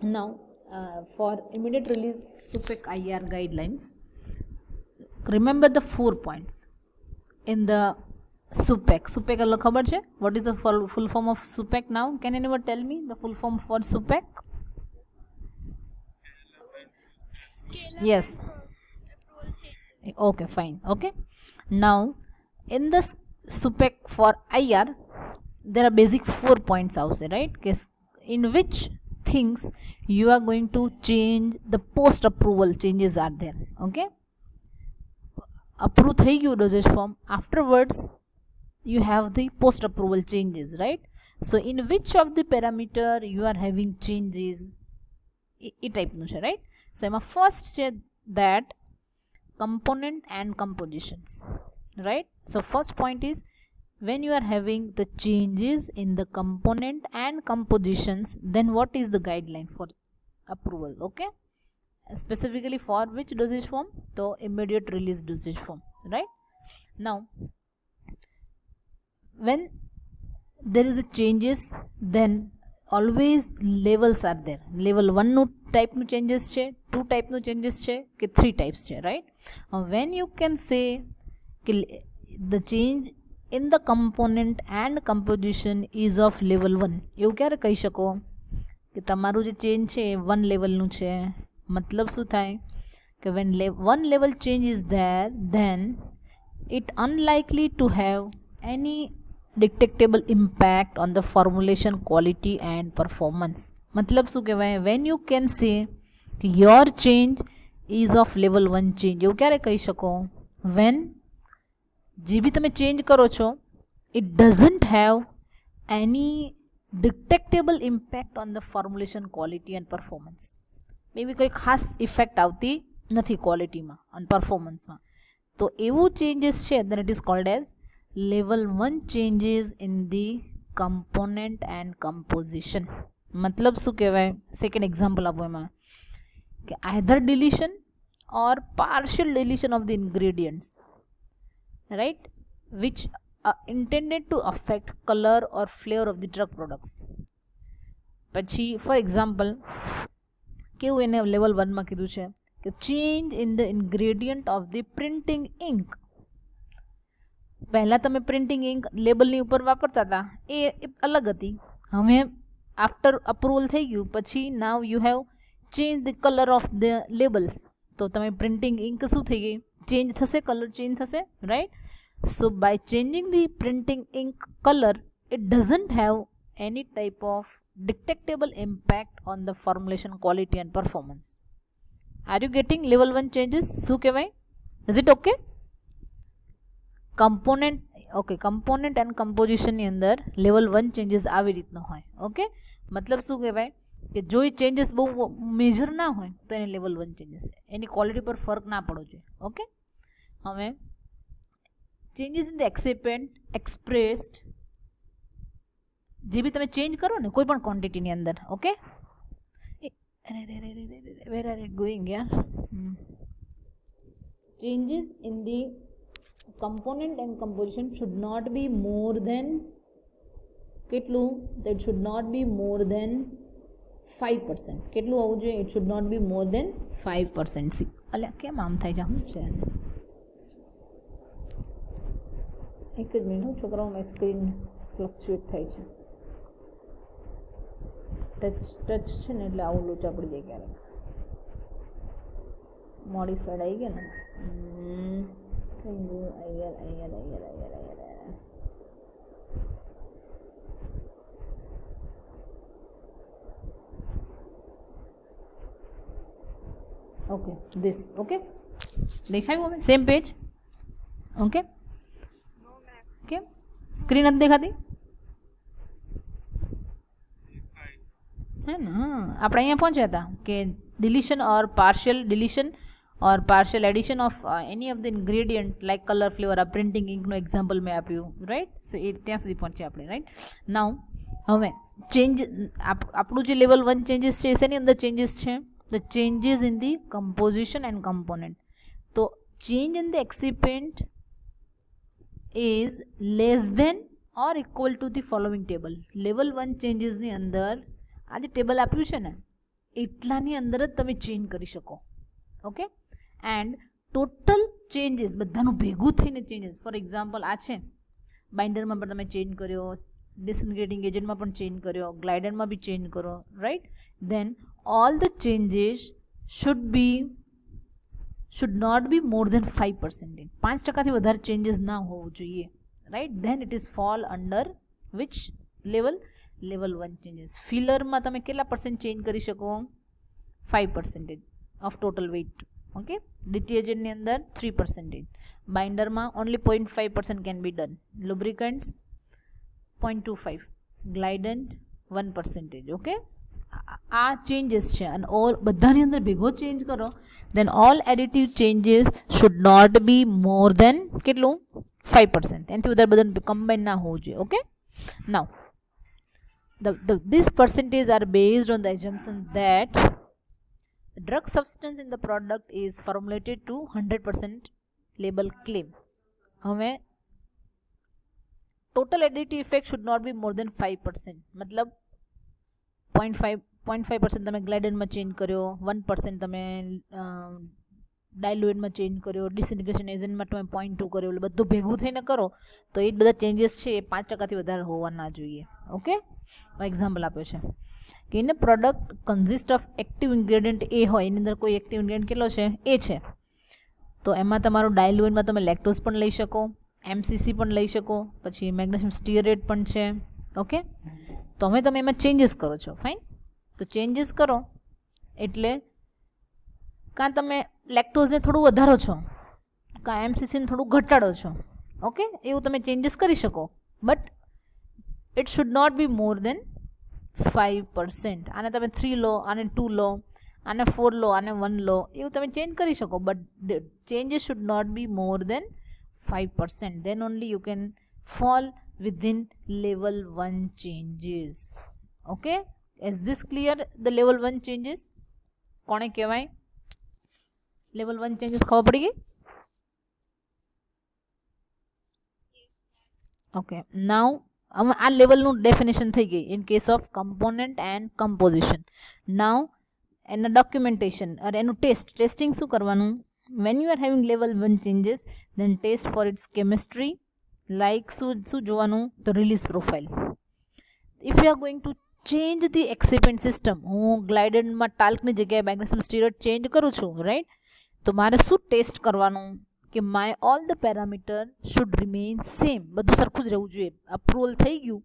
Now, for immediate release SUPEC IR guidelines, remember the 4 points in the SUPEC. SUPEC allo khabar chhe? What is the full form of SUPEC now? Can anyone tell me the full form for SUPEC? Yes. Okay, fine. Okay. Now, in this SUPEC for IR, there are basic 4 points out, right? In which things you are going to change, the post approval changes are there. Okay, approve થઈ ગયું dosage form, afterwards you have the post approval changes, right? So in which of the parameter you are having changes, એ ટાઈપનું છે, right? So એમાં first છે that component and compositions, right? So first point is when you are having the changes in the component and compositions, then what is the guideline for approval? Okay, specifically for which dosage form? So immediate release dosage form, right? Now when there is a changes, then always levels are there. Level 1 નું type નું changes છે, 2 type નું changes છે કે 3 types છે, right? When you can say કે the change in the component and composition is of level 1, એવું ક્યારે કહી શકો કે તમારું જે ચેન્જ છે 1 લેવલનું છે? મતલબ શું થાય કે when one level change is there, then it unlikely to have any detectable impact on the formulation quality and performance. मतलब શું કહેવાય? when you can say your change is of level 1 change, એવું ક્યારે કહી શકો? when જે બી તમે change કરો છો it doesn't have any detectable impact on the formulation quality and performance. એવી કોઈ ખાસ ઇફેક્ટ આવતી નથી ક્વોલિટીમાં અને પરફોર્મન્સમાં. તો એવું ચેન્જીસ છે then it is called as level 1 changes in the component and composition. मतलब શું કહેવાય? સેકન્ડ એક્ઝામ્પલ આપો એમાં કે either deletion or partial deletion of the ingredients, right, which are intended to affect color or flavor of the drug products. પછી for example કેવું એને level 1માં કીધું છે કે change in the ingredient of the printing ink. પહેલાં તમે printing ink લેબલની ઉપર વાપરતા હતા, એ અલગ હતી. હવે આફ્ટર અપ્રુવલ થઈ ગયું પછી now you have change the colour of the labels. તો તમે પ્રિન્ટિંગ ઇંક શું થઈ ગઈ? ચેન્જ થશે, કલર ચેન્જ થશે, right? So by changing the printing ink color, it doesn't have any type of detectable impact on the formulation quality and performance. Are you getting level 1 changes? શું કહેવાય? Is it okay? Component, okay, component and composition ની અંદર level 1 changes આવી રીતનો હોય. Okay, મતલબ શું કહેવાય કે જો એ ચેન્જીસ બહુ મેજર ના હોય તો એને લેવલ 1 ચેન્જીસ, એની ક્વોલિટી પર ફરક ના પડવો જોઈએ. ઓકે, હવે changes in the excipient expressed, જે બી તમે ચેન્જ કરો ને કોઈ પણ ક્વોન્ટિટીની અંદર. Okay, where are it going yaar? Changes in the component and composition should not be more than કેટલું? that should not be more than 5%. કેટલું હોવું જોઈએ? it should not be more than 5%. અલ્યા કેમ આમ થાય છે? શું છે? એક જ મિનિટ, છોકરાઓમાં સ્ક્રીન ફ્લક્ચ્યુએટ થાય છે. ટચ છે ને એટલે આવું લોચા પડી જાય ક્યારેક. મોડિફાઈડ આવી ગયા ને થઈ ગયું. Okay this. ઓકે, દેખાયું હવે? Same page? ઓકે, કેમ સ્ક્રીન નથી દેખાતી? હે ને? હા, આપણે અહીંયા પહોંચ્યા હતા કે deletion or partial deletion or partial addition of any of the ingredient like colour, flavour. આ પ્રિન્ટિંગ ઇંકનું એક્ઝામ્પલ મેં આપ્યું, રાઈટ? સો એ ત્યાં સુધી પહોંચ્યા આપણે, રાઈટ? નાઉ હવે ચેન્જ, આપણું જે લેવલ 1 ચેન્જીસ છે શેની અંદર ચેન્જીસ છે? The changes in the composition and component. તો change in the excipient is less than or equal to the following table. Level 1 ચેન્જીસની અંદર આ જે ટેબલ આપ્યું છે ને એટલાની અંદર જ તમે ચેન્જ કરી શકો. ઓકે, એન્ડ ટોટલ ચેન્જીસ બધાનું ભેગું થઈને ચેન્જીસ, ફોર એક્ઝામ્પલ આ છે બાઇન્ડરમાં પણ તમે ચેન્જ કર્યો, ડિસઇન્ટિગ્રેટિંગ એજન્ટમાં પણ ચેન્જ કર્યો, ગ્લાઇડરમાં બી ચેન્જ કરો, right. Then all the changes should not be more than 5%. 5%થી વધારે ચેન્જીસ ના હોવું જોઈએ, right. Then it is fall under which level? Level 1 changes. ફિલરમાં તમે કેટલા % ચેન્જ કરી શકો? 5% ઓફ ટોટલ વેઇટ. ઓકે, ડિટર્જન્ટની અંદર 3%, બાઇન્ડરમાં only 0.5% can be done, lubricants 0.25, glidant 1%. Okay, આ ચેન્જીસ છે અને ઓલ બધાની અંદર ભેગો ચેન્જ કરો. then all additive changes should not be more than કેટલું? 5%. એનાથી વધારે બધાને કમ્બાઈન ના હોવું જોઈએ. Okay, now these percentages are based on the assumption that the drug substance in the product is formulated to 100% label claim. હવે total additive effect should not be more than 5%. મતલબ 0.5% તમે ગ્લાઇડનમાં ચેન્જ કર્યો, 1% તમે ડાયલ્યુએન્ટમાં change કર્યો, ડિસઇન્ટિગ્રેશન એજન્ટમાં તમે 0.2 કર્યો, એટલે બધું ભેગું થઈને કરો તો એ બધા ચેન્જીસ છે એ 5%થી વધારે હોવા ના જોઈએ. ઓકે, એક્ઝામ્પલ આપ્યો છે કે એને પ્રોડક્ટ કન્ઝિસ્ટ ઓફ એક્ટિવ ઇન્ગ્રેડિયન્ટ એ હોય, એની અંદર કોઈ એક્ટિવ ઇન્ગ્રેડિયન્ટ કેટલો છે? એ છે. તો એમાં તમારું ડાયલ્યુએન્ટમાં તમે લેક્ટોઝ પણ લઈ શકો, એમસીસી પણ લઈ શકો, પછી મેગ્નેશિયમ સ્ટીઅરેટ પણ છે. ઓકે, તો હવે તમે એમાં ચેન્જીસ કરો છો, ફાઇન. તો ચેન્જીસ કરો એટલે કાં તમે લેક્ટોઝને થોડું વધારો છો, કાં એમસીસીને થોડું ઘટાડો છો. ઓકે, એવું તમે ચેન્જીસ કરી શકો, but it should not be more than 5%. આને તમે 3 લો, આને 2 લો, આને 4 લો, આને 1 લો, એવું તમે ચેન્જ કરી શકો, but changes should not be more than 5%. then only you can fall within level 1 changes. Okay, is this clear? The level 1 changes કોને કહેવાય? level 1 changes ખબર પડી ગઈ? ઓકે, નાઉ આ લેવલનું ડેફિનેશન થઈ ગઈ in case of component and composition. Now એના documentation અને એનું ટેસ્ટિંગ શું કરવાનું? when you are having level 1 changes, then test for its chemistry, like શું જોવાનું? તો release profile. if you are going to change the excipient system, હું ગ્લાઇડનમાં ટાલ્કની જગ્યાએ મેગ્નેશિયમ સ્ટીઅરેટ ચેન્જ કરું છું, રાઈટ. તો મારે શું ટેસ્ટ કરવાનું? કે my all the parameter should remain same, બધું સરખું જ રહેવું જોઈએ. અપ્રુવલ થઈ ગયું,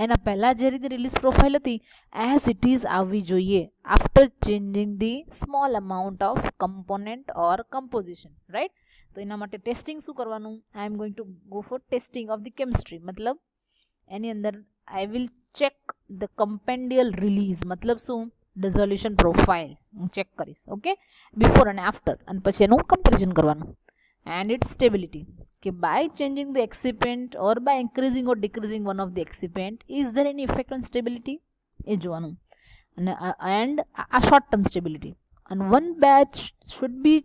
એના પહેલાં જે રીતે રિલીઝ પ્રોફાઇલ હતી એઝ ઇટ ઇઝ આવવી જોઈએ after changing the small amount of component or composition, right. તો એના માટે ટેસ્ટિંગ શું કરવાનું? I am going to go for testing of the chemistry. મતલબ એની અંદર I will check the compendial release, મતલબ શું? ડિઝોલ્યુશન પ્રોફાઇલ હું ચેક કરીશ. ઓકે, બિફોર અને આફ્ટર, અને પછી એનું કમ્પેરિઝન કરવાનું. એન્ડ ઇટ્સ સ્ટેબિલિટી, કે by changing the એક્સિપેન્ટ or by increasing or decreasing one of the excipient is there any effect on stability, એ જોવાનું. અને એન્ડ આ શોર્ટ ટર્મ સ્ટેબિલિટી. અને one batch should be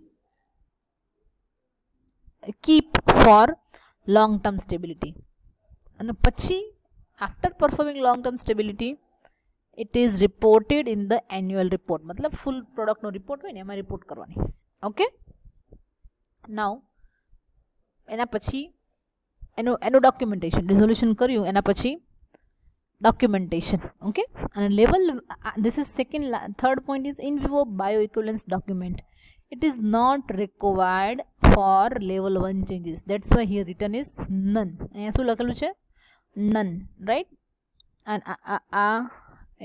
keep for long term stability. અને પછી after performing long term stability it is reported in the annual report, મતલબ full પ્રોડક્ટનો report હોય ને એમાં રિપોર્ટ કરવાની. ઓકે, નાઉ એના પછી એનું ડોક્યુમેન્ટેશન, રિઝોલ્યુશન કર્યું એના પછી ડોક્યુમેન્ટેશન. ઓકે, અને level this is third point is in vivo bioequivalence document. It is not required for level 1 changes. That's why here return is none. અહીંયા શું લખેલું છે? None, right. અને આ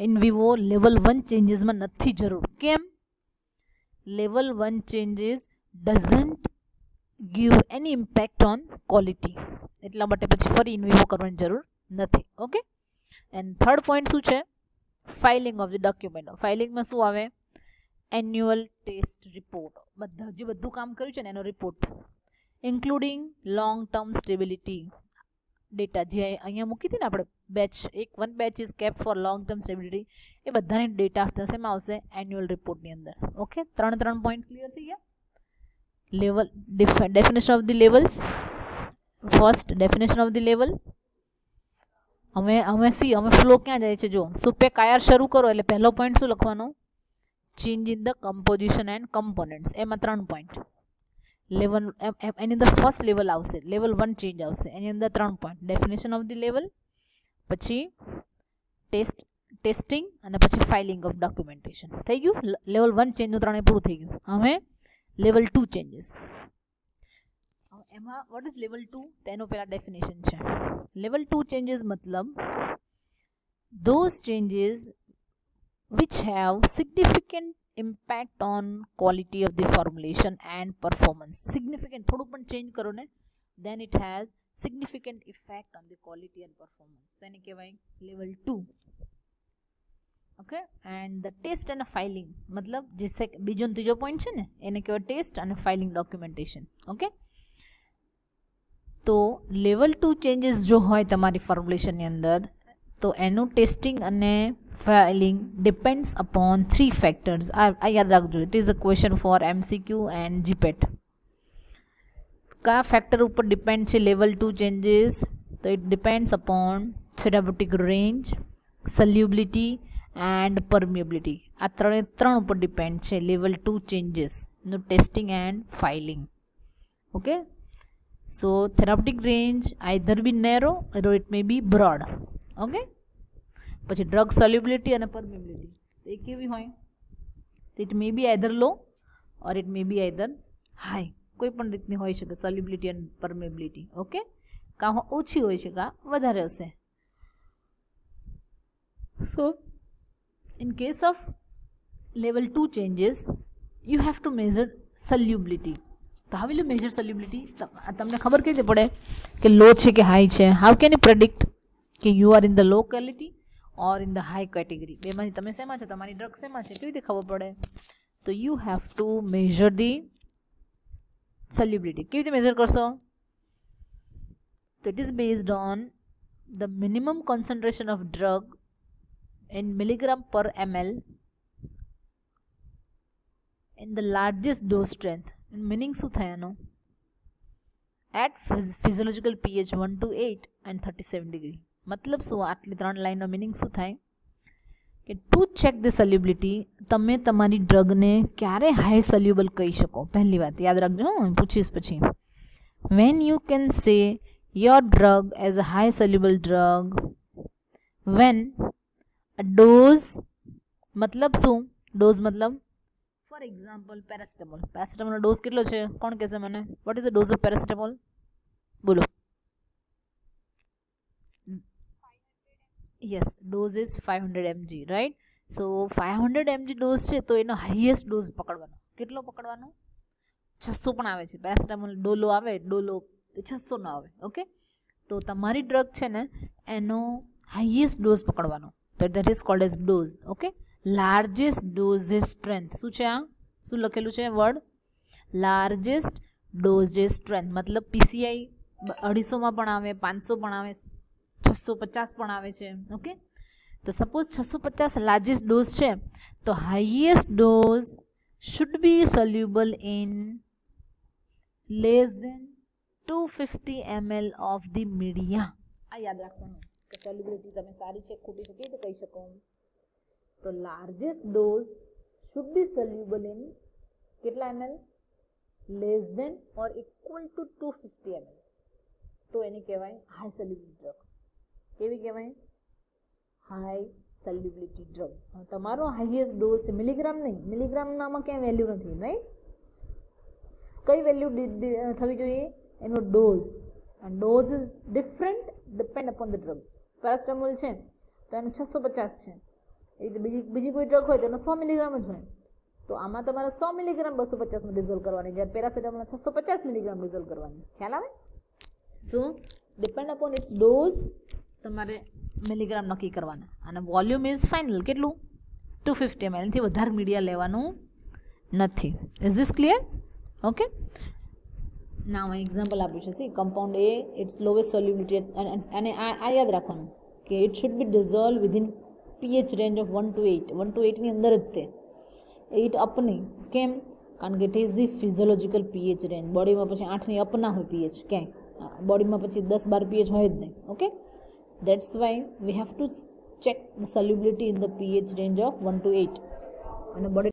ઇન વિવો લેવલ 1 ચેન્જીસમાં નથી જરૂર. કેમ? Level 1 changes doesn't give any impact on quality, એટલા માટે પછી ફરી ઇન વિવો કરવાની જરૂર નથી. ઓકે, એન્ડ થર્ડ પોઈન્ટ શું છે? Filing of the document. ફાઇલિંગમાં શું આવે? એન્યુઅલ ટેસ્ટ રિપોર્ટ, બધા જે બધું કામ કર્યું છે ને એનો report, including long term stability data જે અહીંયા મૂકી હતી ને આપણે batch, one batch is kept for long term stability, એ બધાની ડેટા થશે એમાં આવશે એન્યુઅલ રિપોર્ટની અંદર. ઓકે, ત્રણ પોઈન્ટ ક્લિયર થઈ ગયા. Level definition of the levels. first definition of the level. અમે ફ્લો ક્યાં જાય છે? જો સુપેક આયર શરૂ કરો એટલે પહેલો પોઈન્ટ શું લખવાનો? change in the composition and components. એમાં 3 પોઈન્ટ. લેવલ એની અંદર ફર્સ્ટ લેવલ આવશે, લેવલ 1 ચેન્જ આવશે, એની અંદર 3 point. Definition of the level, પછી ટેસ્ટિંગ અને પછી ફાઇલિંગ ઓફ ડોક્યુમેન્ટેશન. થઈ ગયું. લેવલ 1 ચેન્જનું 3 પૂરું થઈ ગયું. હવે લેવલ 2 ચેન્જીસ. એમાં વોટ ઇઝ લેવલ 2? તેનો પહેલા ડેફિનેશન છે. લેવલ 2 ચેન્જીસ મતલબ those changes which have significant impact on quality of the formulation and performance. Significant, થોડું પણ ચેન્જ કરો ને, then it has significant effect on the quality and performance. તેને કહેવાય level 2. Okay. And the test અને filing મતલબ જે બીજો ને ત્રીજો પોઈન્ટ છે ને એને કહેવાય ટેસ્ટ અને ફાઇલિંગ ડોક્યુમેન્ટેશન. ઓકે. તો લેવલ 2 ચેન્જીસ જો હોય તમારી ફોર્મ્યુલેશનની અંદર, તો એનું ટેસ્ટિંગ અને ફાઇલિંગ ડિપેન્ડ્સ અપોન 3 ફેક્ટર્સ. આ યાદ રાખજો. It is a question for MCQ and GPAT. કયા ફેક્ટર ઉપર ડિપેન્ડ છે લેવલ 2 ચેન્જીસ? તો it depends upon therapeutic range, solubility and permeability. આ ત્રણ ઉપર ડિપેન્ડ છે લેવલ 2 ચેન્જીસનું testing and filing. Okay. So therapeutic range either be narrow or it may be broad. Okay. પછી ડ્રગ સોલ્યુબિલિટી અને પરમિએબિલિટી એ કેવી હોય? It may be either low or it may be either high. કોઈ પણ રીતની હોઈ શકે સોલ્યુબિલિટી અને પરમિએબિલિટી. ઓકે. કાં ઓછી હોઈ શકે, કાં વધારે હશે. સો in case of level 2 changes you have to measure solubility. તો how will you measure solubility? તમને ખબર કેવી રીતે પડે કે લો છે કે હાઈ છે? how can you predict કે you are in the low quality or in the high category? બેમાંથી તમે શેમાં છો? તમારી ડ્રગ શેમાં છે? કેવી રીતે ખબર પડે? તો you have to measure the solubility. કેવી રીતે મેજર કરશો? તો it is based on the minimum concentration of drug in milligram per ml in the largest dose strength. meaning શું થાય આનો? at physiological pH 1 to 8 and 37 degree. મતલબ શું? આટલી 3 લાઈનનો મિનિંગ શું થાય કે ટુ ચેક ધ સોલ્યુબિલિટી, તમે તમારી ડ્રગને ક્યારે હાઈ સોલ્યુબલ કહી શકો. પહેલી વાત યાદ રાખજો, હું પૂછીશ પછી. When you can say your drug as a high soluble drug when dose, મતલબ શું? ડોઝ મતલબ ફોર એક્ઝામ્પલ પેરાસિટામોલ. પેરાસિટામોલનો ડોઝ કેટલો છે? કોણ કહેશે મને? What is the dose of paracetamol? બોલો. Yes, dose is 500 mg, right. So 500 mg dose છે તો એનો હાઈએસ્ટ ડોઝ પકડવાનો. કેટલો પકડવાનો? 600 પણ આવે છે. પેરાસિટામોલ ડોલો આવે, ડોલો 600 નો આવે. ઓકે. તો તમારી ડ્રગ છે ને એનો હાઈએસ્ટ ડોઝ પકડવાનો. તો that is called as dose. Okay. Largest dosage strength. શું છે આ? શું લખેલું છે વર્ડ? Largest dosage strength. મતલબ પીસીઆઈ 250માં પણ આવે, 500 પણ આવે, 650 પણ આવે છે. ઓકે. તો સપોઝ 650 લાર્જેસ્ટ ડોઝ છે તો highest dose should be soluble in less than 250 ml of the media. આ યાદ રાખવાનું કે સોલ્યુબિલિટી તમે સારી છે ખોટી છે કેવી રીતે કહી શકો? તો largest dose should be soluble in કેટલા ml? Less than or equal to 250 ml. તો એને કહેવાય હાઈ સોલ્યુબિલિટી ડ્રગ્સ. કેવી કહેવાય? High solubility drug. તમારો હાઈએસ્ટ ડોઝ છે, મિલીગ્રામ નહીં. મિલીગ્રામમાં ક્યાંય વેલ્યુ નથી, રાઈટ. કઈ વેલ્યુ થવી જોઈએ? એનો dose. Dose is different depend upon the drug. Paracetamol છે તો એનો 650 છે. એ રીતે બીજી કોઈ ડ્રગ હોય તો એનો 100 મિલીગ્રામ જ હોય. તો આમાં તમારે 100 મિલીગ્રામ 250માં ડિઝોલ્વ કરવાની, જ્યારે પેરાસિટામોલમાં 650 મિલીગ્રામ ડિઝોલ્વ કરવાની. ખ્યાલ આવે? સો ડિપેન્ડ અપોન ઇટ્સ ડોઝ તમારે મિલીગ્રામ નક્કી કરવાના. અને વોલ્યુમ ઇઝ ફાઇનલ કેટલું? 250 ml. એનાથી વધારે મીડિયા લેવાનું નથી. Is this clear? Okay. Now example આપ્યું છે. See compound A its lowest solubility, અને આ યાદ રાખવાનું કે it should be dissolve within pH range of 1 to 8. 1 to 8ની અંદર જ તે 8 અપ નહીં. કેમ? કારણ કે it is the physiological pH range. બોડીમાં પછી 8ની અપ ના હોય પીએચ ક્યાંય. બોડીમાં પછી 10-12 પીએચ હોય જ નહીં. Okay. That's why we have to check the solubility in the pH range of 1 to 8. And body